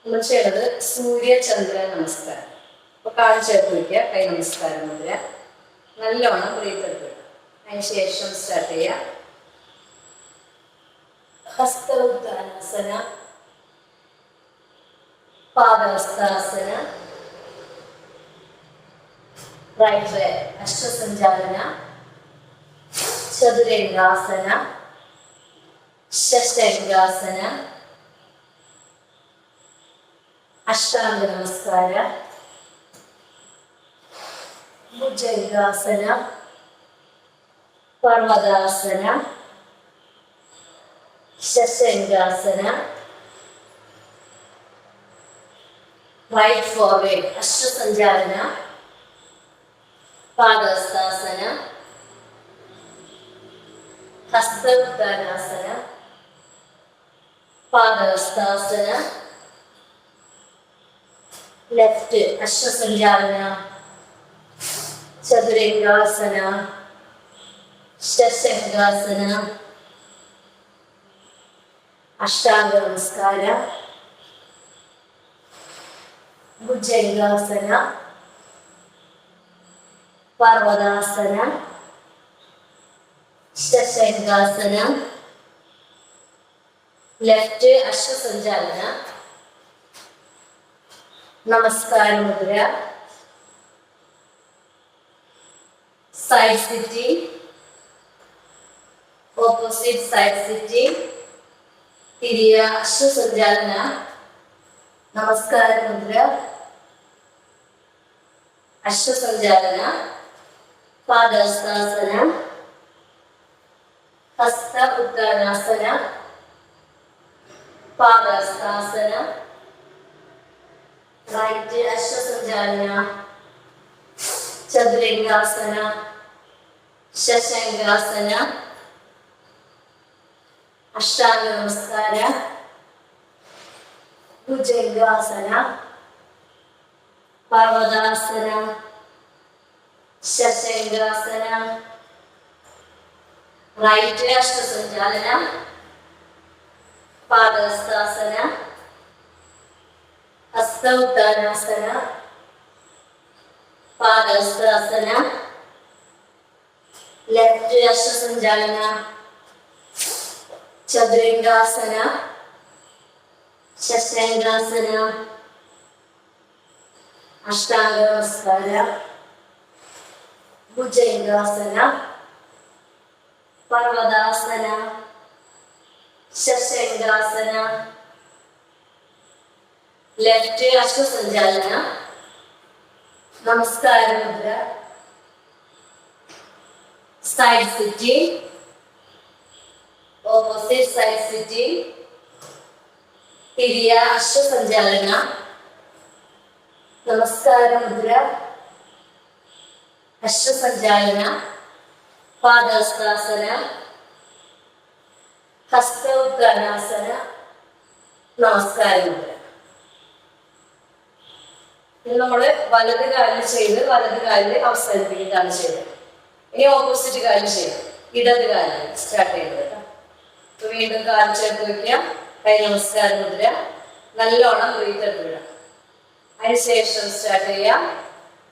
നമ്മൾ ചെയ്യേണ്ടത് സൂര്യചന്ദ്ര നമസ്കാരം. അപ്പോൾ കാൽ ചേർത്ത് വയ്ക്കുക, കൈ നമസ്കാരം മുദ്ര. നല്ലോണം ബ്രീത്ത് എടുക്കുക. അതിന് ശേഷം സ്റ്റാർട്ട് ചെയ്യുക. ഹസ്തോദ്ധാനാസന, പാദഹസ്താസന, റൈറ്റ് അശ്വസഞ്ചാലന, ചതുരംഗാസന, ശശംഗാസന, അഷ്ടാംഗ നമസ്കാര, ഭുജംഗാസന, പർവതാസന, ശശംഗാസന, റൈറ്റ് ഫോർവേഡ് അശ്വസഞ്ചാലന, പാദഹസ്താസന, ഹസ്തോദ്ധാനാസന, പാദഹസ്താസന, ലെഫ്റ്റ് അശ്വസഞ്ചാലന, ചതുരംഗാസന, ശശംഗാസന, അഷ്ടാംഗ നമസ്കാര, ഭുജംഗാസന, പർവതാസന, ശശംഗാസന, ലെഫ്റ്റ് അശ്വസഞ്ചാലന, നമസ്കാര മുദ്ര, side sitting, opposite side sitting, തിരിയ അശ്വസഞ്ചാലന, നമസ്കാര മുദ്ര, അശ്വസഞ്ചാലന, പാദഹസ്താസന, ഹസ്ത ഉദ്ധാനാസന, പാദഹസ്താസന, റൈറ്റ് അശ്വസഞ്ചാലന, ചതുരംഗാസന, ശശംഗാസന, അഷ്ടാംഗ നമസ്കാര, ഭുജംഗാസന, പർവതാസന, ശശംഗാസന, റൈറ്റ് അശ്വസഞ്ചാലന, പാദഹസ്താസന, ഹസ്ത ഉദ്ധാനാസന, പാദഹസ്താസന, ലെഫ്റ്റ് അശ്വസഞ്ചാലന, ചതുരംഗാസന, ശശംഗാസന, അഷ്ടാംഗ നമസ്കാര, ഭുജംഗാസന, പർവതാസന, ശശംഗാസന, ലെഫ്റ്റ് അശ്വസഞ്ചാലന, നമസ്കാര മുദ്ര, side sitting, opposite side sitting, തിരിയ അശ്വസഞ്ചാലന, നമസ്കാര മുദ്ര, അശ്വസഞ്ചാലന, പാദഹസ്താസന, ഹസ്ത ഉദ്ധാനാസന, നമസ്കാര മുദ്ര. ഇത് നമ്മള് വലത് കാലിൽ ചെയ്ത് വലത് കാലിൽ അവസാനിപ്പിക്കുന്നതാണ് ചെയ്തത്. ഇനി ഓപ്പോസിറ്റ് കാലിൽ ചെയ്യും, ഇടത് കാലിൽ സ്റ്റാർട്ട് ചെയ്തത്. അപ്പൊ വീണ്ടും കാൽ ചേർത്ത് വയ്ക്കുക, കൈ നമസ്കാര മുദ്ര, നല്ലോണം ബ്രീത്ത് എടുത്ത് വിടാം. അതിനുശേഷം സ്റ്റാർട്ട് ചെയ്യാം.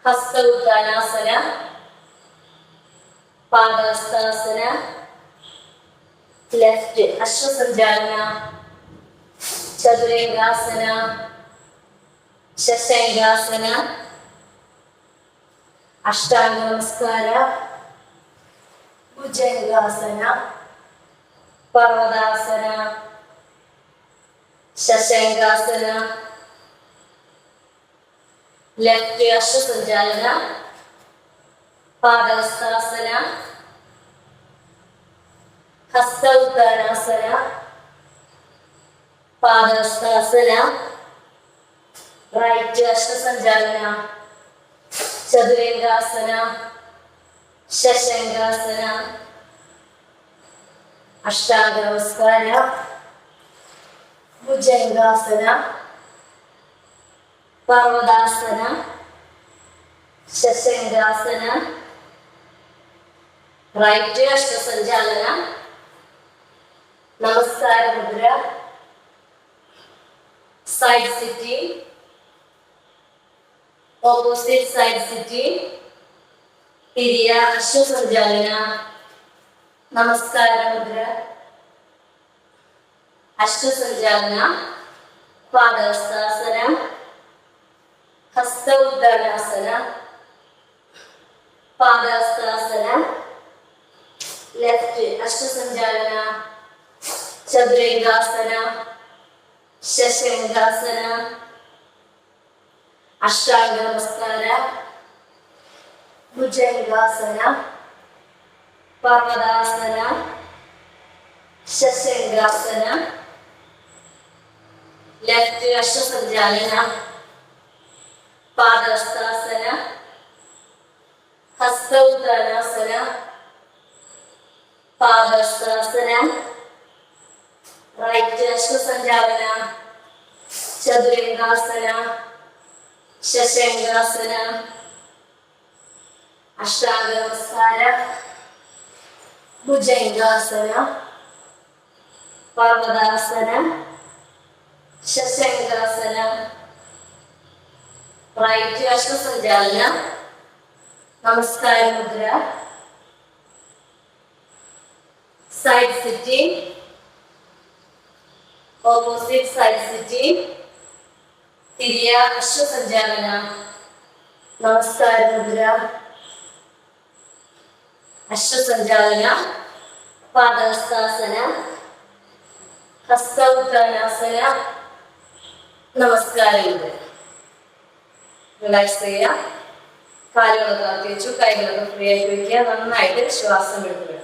ഹസ്ത ഉദ്ധാനാസന, പാദഹസ്താസന, ലെഫ്റ്റ് അശ്വസഞ്ചാലന, ചതുരംഗാസന, ശശംഗാസന, അഷ്ടാംഗ നമസ്കാര, ഭുജംഗാസന, പർവതാസന, ശശംഗാസന, ലെഫ്റ്റ് അശ്വസഞ്ചാലന, പാദഹസ്താസന, ഹസ്ത ഉദ്ധാനാസന, പാദഹസ്താസന, റൈറ്റ് അശ്വസഞ്ചാലന, ചതുരംഗാസന, ശശംഗാസന, അഷ്ടാംഗ നമസ്കാര, ഭുജംഗാസന, പർവതാസന, ശശംഗാസന, റൈറ്റ് അശ്വസഞ്ചാലന, നമസ്കാര മുദ്ര, side sitting, opposite side sitting, തിരിയ അശ്വസഞ്ചാലന, നമസ്കാര മുദ്ര, അശ്വസഞ്ചാലന, പാദഹസ്താസന, ഹസ്ത ഉദ്ദാനാസന, പാദഹസ്താസന, ലെഫ്റ്റ് അശ്വസഞ്ചാലന, ചതുരംഗാസന, ശശംഗാസന, അഷ്ടാംഗ നമസ്കാര, ഭുജംഗാസന, പർവതാസന, ശശംഗാസന, ലെഫ്റ്റ് അശ്വസഞ്ചാലന, പാദഹസ്താസന, ഹസ്ത ഉദ്ദാനാസന, പാദഹസ്താസന, റൈറ്റ് അശ്വസഞ്ചാലന, ചതുരംഗാസന, ശശംഗാസന, അഷ്ടാംഗ നമസ്കാര, ഭുജംഗാസന, പർവതാസന, ശശംഗാസന, റൈറ്റ് അശ്വസഞ്ചാലന, നമസ്കാര മുദ്ര, side sitting, opposite side sitting, തിരിയ അശ്വസഞ്ചാലന, നമസ്കാര മുദ്ര, അശ്വസഞ്ചാലന, പാദഹസ്താസന, ഹസ്ത ഉദ്ദാനാസന, നമസ്കാര മുദ്ര. റിലാക്സ് ചെയ്യുക. കാലുകളൊക്കെ അകത്തി വെച്ചു, കൈകളൊക്കെ ഫ്രീ ആയിട്ട് വയ്ക്കുക. നന്നായിട്ട് ശ്വാസം എടുക്കുക.